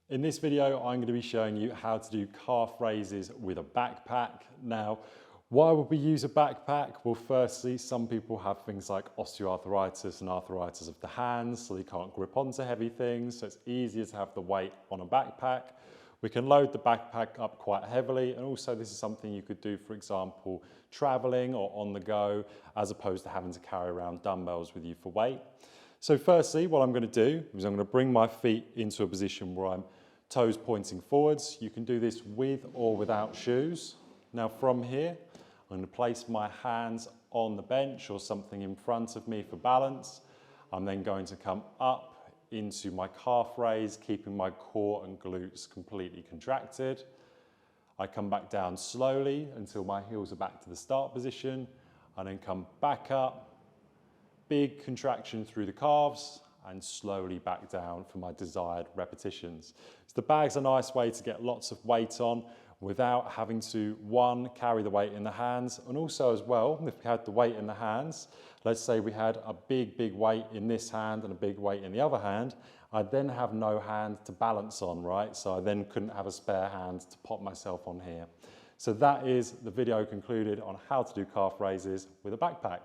In this video, I'm going to be showing you how to do calf raises with a backpack. Now, why would we use a backpack? Well, firstly, some people have things like osteoarthritis and arthritis of the hands, so they can't grip onto heavy things, so it's easier to have the weight on a backpack. We can load the backpack up quite heavily, and also this is something you could do, for example, traveling or on the go, as opposed to having to carry around dumbbells with you for weight. So firstly, what I'm going to do is I'm going to bring my feet into a position where I'm toes pointing forwards. You can do this with or without shoes. Now from here, I'm going to place my hands on the bench or something in front of me for balance. I'm then going to come up into my calf raise, keeping my core and glutes completely contracted. I come back down slowly until my heels are back to the start position, and then come back up, big contraction through the calves, and slowly back down for my desired repetitions. So the bag's a nice way to get lots of weight on without having to, one, carry the weight in the hands, and also as well, if we had the weight in the hands, let's say we had a big weight in this hand and a big weight in the other hand, I'd then have no hand to balance on, right? So I then couldn't have a spare hand to pop myself on here. So that is the video concluded on how to do calf raises with a backpack.